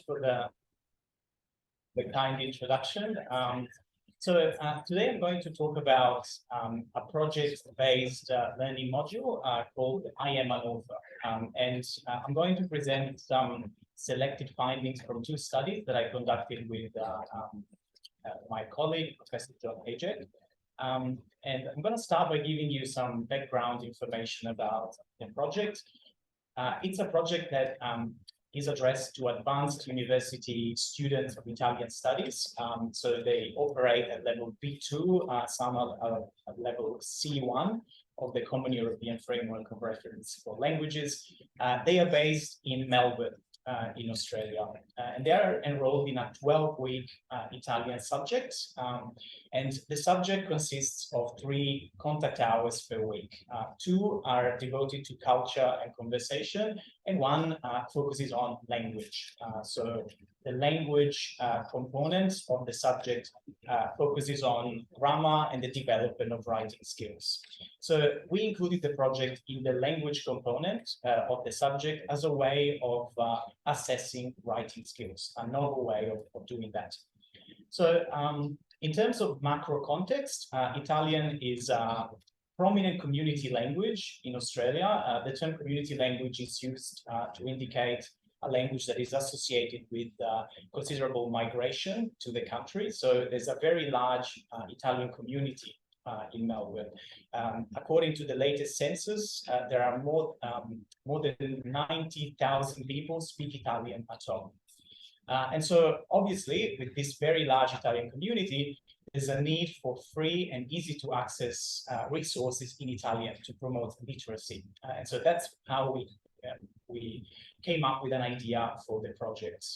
for the kind introduction. Today I'm going to talk about a project-based learning module called I Am an Author. I'm going to present some selected findings from two studies that I conducted with my colleague, Professor John Ajek. And I'm going to start by giving you some background information about the project. It's a project that is addressed to advanced university students of Italian studies. So they operate at level B2, some are at level C1 of the Common European Framework of Reference for Languages. They are based in Melbourne, in Australia, and they are enrolled in a 12-week Italian subject. And the subject consists of 3 contact hours per week. 2 are devoted to culture and conversation, and 1 focuses on language. So the language component of the subject focuses on grammar and the development of writing skills. So we included the project in the language component of the subject as a way of assessing writing skills, a novel way of doing that. So in terms of macro context, Italian is a prominent community language in Australia. The term community language is used to indicate a language that is associated with considerable migration to the country. So there's a very large Italian community in Melbourne. According to the latest census, there are more than 90,000 people speak Italian at home. And so obviously, with this very large Italian community, there's a need for free and easy to access resources in Italian to promote literacy. And so that's how we came up with an idea for the project.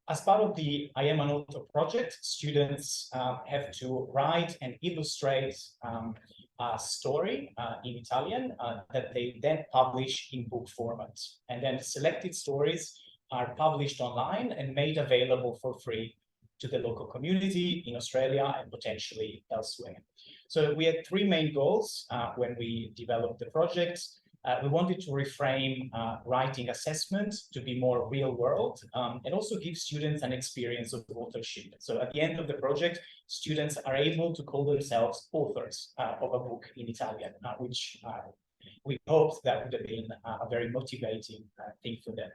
As part of the I Am an Author project, students have to write and illustrate a story in Italian that they then publish in book format. And then selected stories are published online and made available for free to the local community in Australia and potentially elsewhere. So we had 3 main goals when we developed the project. We wanted to reframe writing assessment to be more real world and also give students an experience of authorship. So at the end of the project, students are able to call themselves authors of a book in Italian, which we hoped that would have been a very motivating thing for them.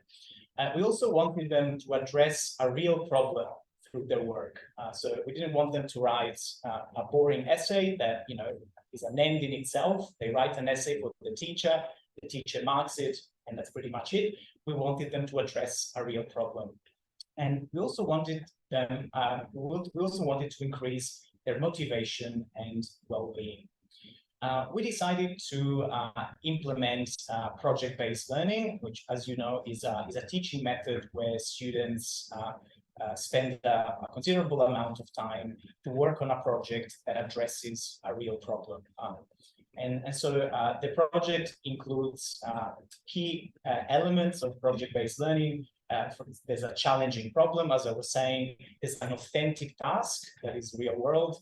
We also wanted them to address a real problem through their work. So we didn't want them to write a boring essay that, is an end in itself. They write an essay for the teacher marks it, and that's pretty much it. We wanted them to address a real problem. And we also wanted them, we also wanted to increase their motivation and well-being. We decided to implement project-based learning, which, as you know, is a teaching method where students spend a considerable amount of time to work on a project that addresses a real problem. And so the project includes key elements of project-based learning. There's a challenging problem, as I was saying. There's an authentic task that is real world.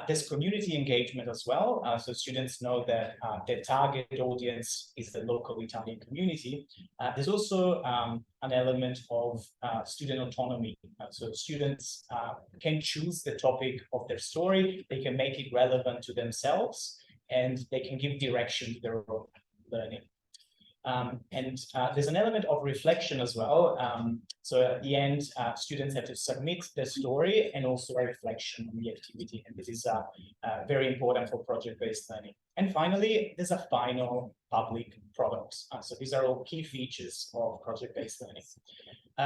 There's community engagement as well. So students know that their target audience is the local Italian community. There's also an element of student autonomy. So students can choose the topic of their story. They can make it relevant to themselves, and they can give direction to their own learning. There's an element of reflection as well. So at the end, students have to submit their story and also a reflection on the activity. And this is very important for project-based learning. And finally, there's a final public product. So these are all key features of project-based learning.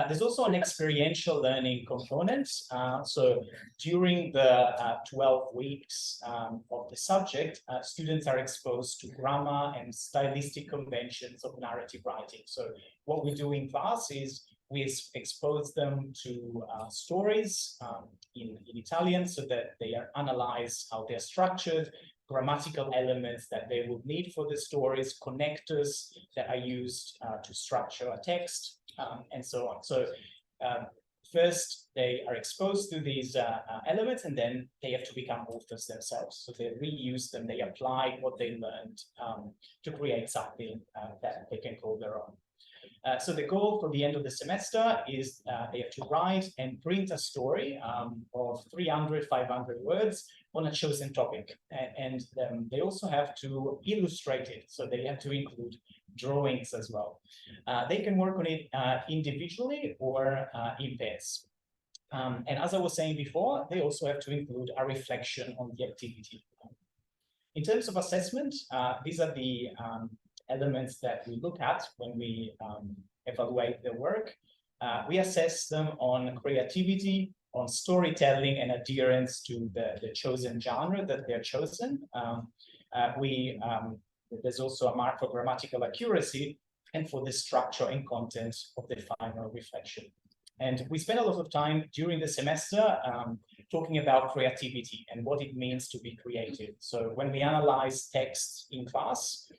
There's also an experiential learning component. So during the 12 weeks of the subject, students are exposed to grammar and stylistic conventions of narrative writing. So what we do in class is we expose them to stories in Italian so that they are analyzed, how they're structured, grammatical elements that they would need for the stories, connectors that are used to structure a text, and so on. So first, they are exposed to these elements, and then they have to become authors themselves. So they reuse them, they apply what they learned to create something that they can call their own. So the goal for the end of the semester is they have to write and print a story of 300, 500 words on a chosen topic. And they also have to illustrate it. So they have to include drawings as well. They can work on it individually or in pairs. And as I was saying before, they also have to include a reflection on the activity. In terms of assessment, these are the elements that we look at when we evaluate their work. We assess them on creativity, on storytelling and adherence to the chosen genre that they're chosen. There's also a mark for grammatical accuracy and for the structure and content of the final reflection. And we spend a lot of time during the semester talking about creativity and what it means to be creative. So when we analyze text in class,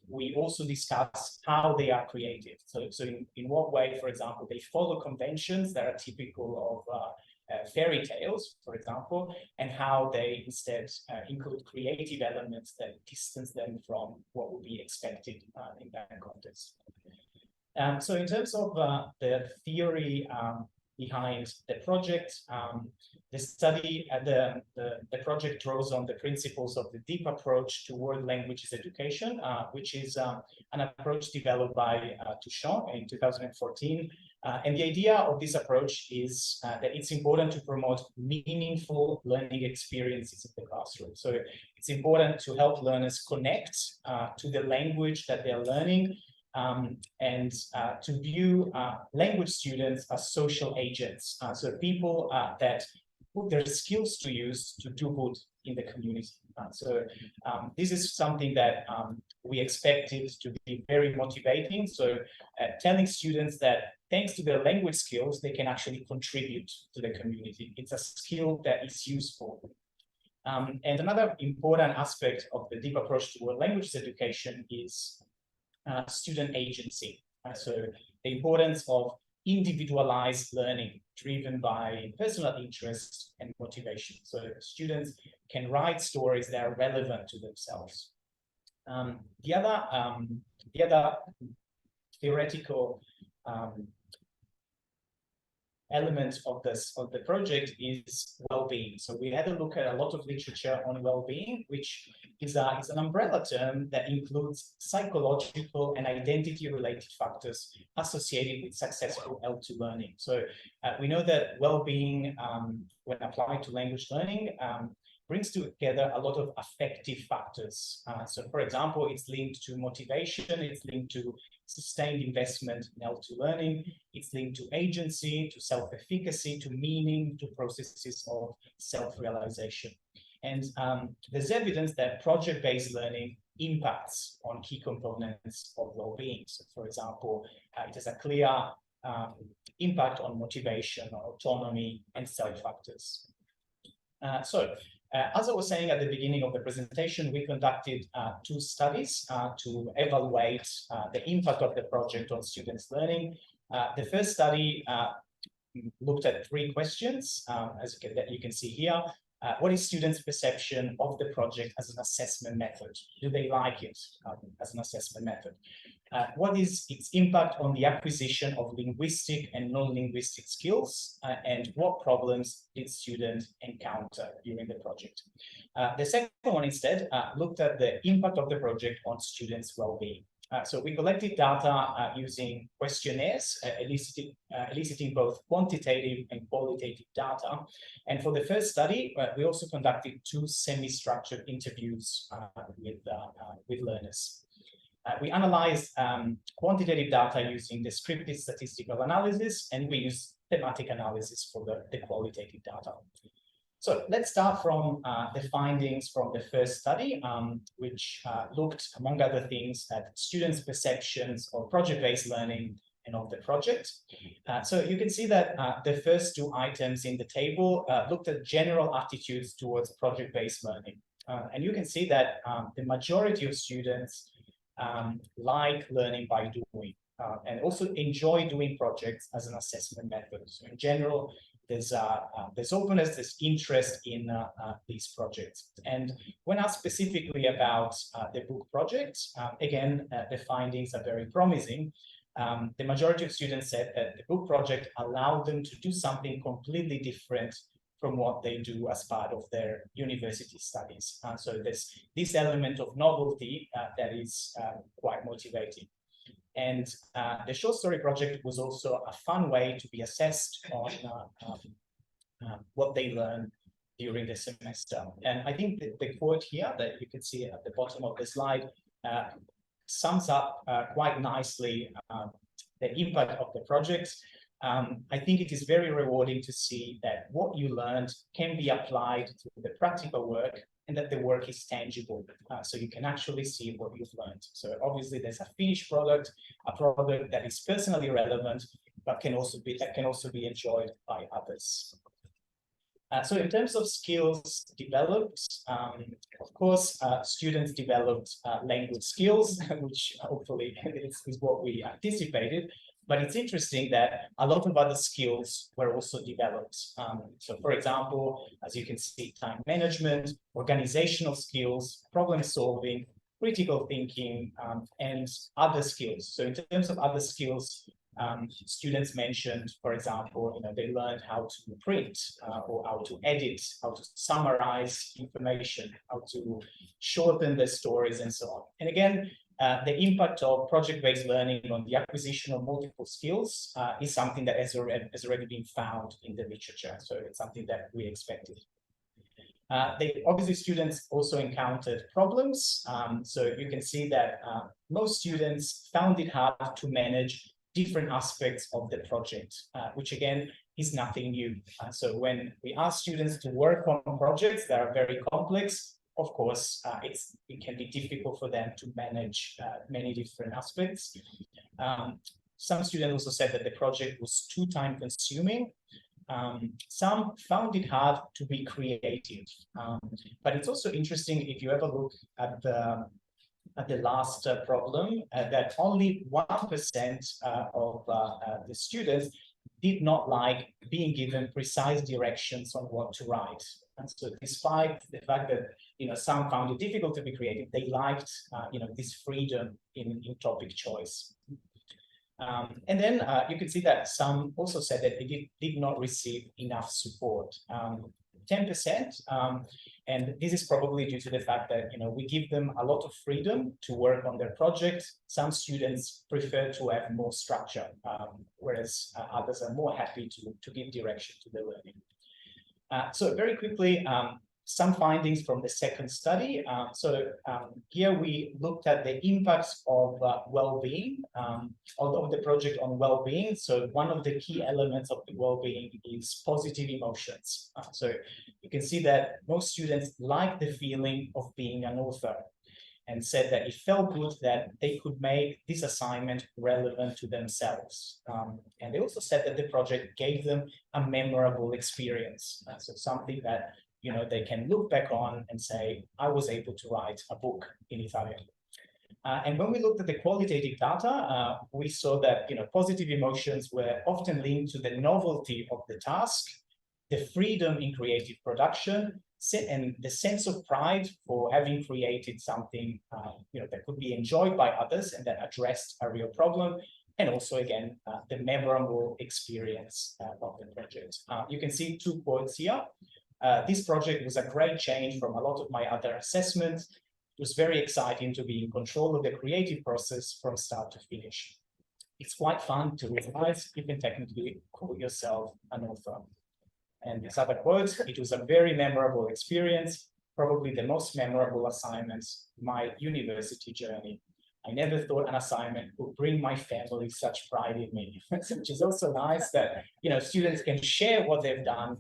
we also discuss how they are creative. So in what way, for example, they follow conventions that are typical of fairy tales, for example, and how they instead include creative elements that distance them from what would be expected in that context. So in terms of the theory behind the project, the study, the project draws on the principles of the deep approach to world languages education, which is an approach developed by Touchon in 2014. And the idea of this approach is that it's important to promote meaningful learning experiences in the classroom. So it's important to help learners connect to the language that they're learning, and to view language students as social agents, so people that put their skills to use to do good in the community. This is something that we expected to be very motivating. So telling students that thanks to their language skills, they can actually contribute to the community. It's a skill that is useful. And another important aspect of the deep approach to world languages education is student agency. So the importance of individualized learning driven by personal interest and motivation. So students can write stories that are relevant to themselves. The other theoretical element of the project is well-being. So we had a look at a lot of literature on well-being, which is an umbrella term that includes psychological and identity-related factors associated with successful L2 learning. So we know that well-being, when applied to language learning, brings together a lot of affective factors. So for example, it's linked to motivation, it's linked to sustained investment in L2 learning, it's linked to agency, to self-efficacy, to meaning, to processes of self-realization. And there's evidence that project-based learning impacts on key components of well-being. So for example, it has a clear impact on motivation, autonomy, and self-factors. As I was saying at the beginning of the presentation, we conducted 2 studies to evaluate the impact of the project on students' learning. The first study looked at 3 questions, that you can see here. What is students' perception of the project as an assessment method? Do they like it as an assessment method? What is its impact on the acquisition of linguistic and non-linguistic skills? And what problems did students encounter during the project? The second one instead looked at the impact of the project on students' well-being. So we collected data using questionnaires, eliciting both quantitative and qualitative data. And for the first study, we also conducted 2 semi-structured interviews with learners. We analyzed quantitative data using descriptive statistical analysis, and we used thematic analysis for the qualitative data. So let's start from the findings from the first study, which looked, among other things, at students' perceptions of project-based learning and of the project. So you can see that the first 2 items in the table looked at general attitudes towards project-based learning. And you can see that the majority of students like learning by doing, and also enjoy doing projects as an assessment method. So in general, there's openness, there's interest in these projects. And when asked specifically about the book project, again, the findings are very promising. the majority of students said that the book project allowed them to do something completely different from what they do as part of their university studies. So there's this element of novelty that is quite motivating. And the short story project was also a fun way to be assessed on what they learned during the semester. And I think the quote here that you can see at the bottom of the slide sums up quite nicely the impact of the project. I think it is very rewarding to see that what you learned can be applied to the practical work and that the work is tangible. So you can actually see what you've learned. So obviously there's a finished product, a product that is personally relevant, but can also be enjoyed by others. So in terms of skills developed, of course, students developed language skills, which hopefully is what we anticipated. But it's interesting that a lot of other skills were also developed. So for example, as you can see, time management, organizational skills, problem solving, critical thinking, and other skills. So in terms of other skills, students mentioned, for example, they learned how to print or how to edit, how to summarize information, how to shorten their stories, and so on. And again, the impact of project-based learning on the acquisition of multiple skills is something that has already been found in the literature. So it's something that we expected. Obviously, students also encountered problems. So you can see that most students found it hard to manage different aspects of the project, which again is nothing new. So when we ask students to work on projects that are very complex, of course, it can be difficult for them to manage many different aspects. Some students also said that the project was too time-consuming. Some found it hard to be creative. But it's also interesting if you ever look at the last problem, that only 1% of the students did not like being given precise directions on what to write. And so despite the fact that some found it difficult to be creative, they liked this freedom in topic choice. And then you can see that some also said that they did not receive enough support. 10%, and this is probably due to the fact that we give them a lot of freedom to work on their project. Some students prefer to have more structure, whereas others are more happy to give direction to the learning. So very quickly, some findings from the second study. Here we looked at the impacts of well-being, of the project on well-being. So one of the key elements of the well-being is positive emotions. So you can see that most students like the feeling of being an author and said that it felt good that they could make this assignment relevant to themselves. And they also said that the project gave them a memorable experience. So something that they can look back on and say, I was able to write a book in Italian. And when we looked at the qualitative data, we saw that positive emotions were often linked to the novelty of the task, the freedom in creative production, and the sense of pride for having created something that could be enjoyed by others and that addressed a real problem. And also, again, the memorable experience of the project. You can see 2 quotes here. This project was a great change from a lot of my other assessments. It was very exciting to be in control of the creative process from start to finish. It's quite fun to realize you can technically call yourself an author. And this other quote, it was a very memorable experience, probably the most memorable assignment in my university journey. I never thought an assignment would bring my family such pride in me, which is also nice that students can share what they've done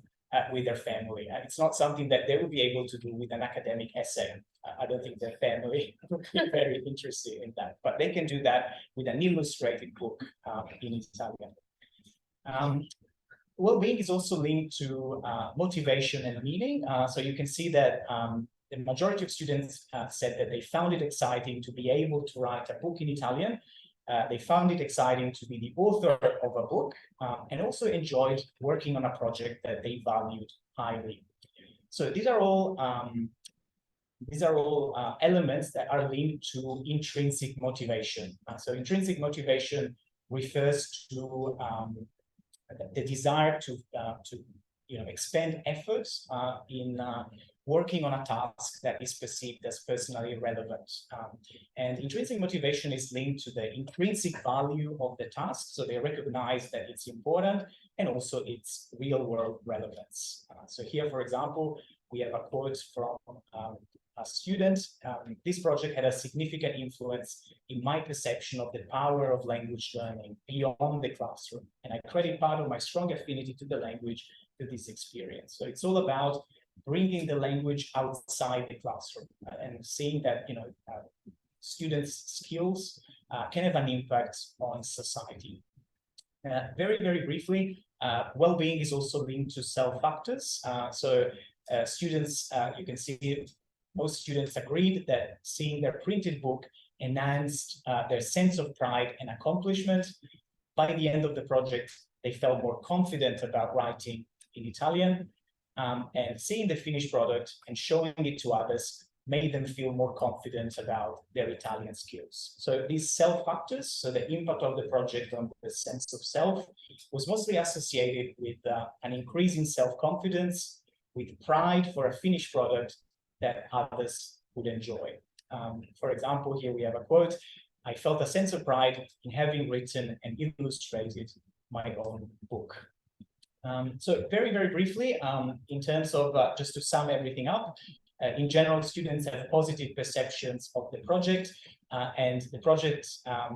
with their family. And it's not something that they would be able to do with an academic essay. I don't think their family would be very interested in that, but they can do that with an illustrated book in Italian. Well-being is also linked to motivation and meaning. So you can see that the majority of students said that they found it exciting to be able to write a book in Italian. They found it exciting to be the author of a book and also enjoyed working on a project that they valued highly. So these are all elements that are linked to intrinsic motivation. So intrinsic motivation refers to the desire to expend efforts in working on a task that is perceived as personally relevant. And intrinsic motivation is linked to the intrinsic value of the task. So they recognize that it's important and also its real world relevance. So here, for example, we have a quote from a student. This project had a significant influence in my perception of the power of language learning beyond the classroom. And I credit part of my strong affinity to the language to this experience. So it's all about bringing the language outside the classroom and seeing that students' skills can have an impact on society. Very, very briefly, well-being is also linked to self-factors. Students, you can see most students agreed that seeing their printed book enhanced their sense of pride and accomplishment. By the end of the project, they felt more confident about writing in Italian, and seeing the finished product and showing it to others made them feel more confident about their Italian skills. So these self-factors, so the impact of the project on the sense of self, was mostly associated with an increase in self-confidence, with pride for a finished product that others would enjoy. For example, here we have a quote: "I felt a sense of pride in having written and illustrated my own book." So very, very briefly, in terms of just to sum everything up, in general, students have positive perceptions of the project, and the project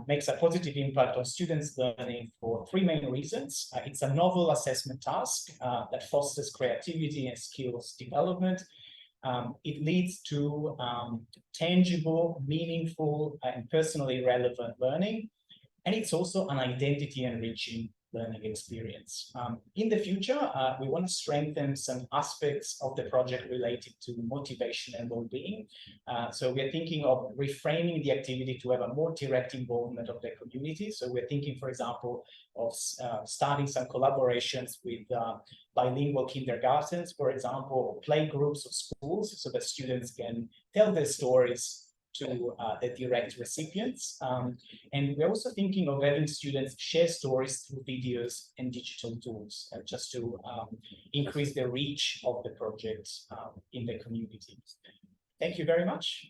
makes a positive impact on students' learning for three main reasons. It's a novel assessment task that fosters creativity and skills development. It leads to tangible, meaningful, and personally relevant learning. And it's also an identity-enriching learning experience. In the future, we want to strengthen some aspects of the project related to motivation and well-being. So we're thinking of reframing the activity to have a more direct involvement of the community. So we're thinking, for example, of starting some collaborations with bilingual kindergartens, for example, play groups of schools, so that students can tell their stories to the direct recipients. And we're also thinking of having students share stories through videos and digital tools, just to increase the reach of the project in the community. Thank you very much.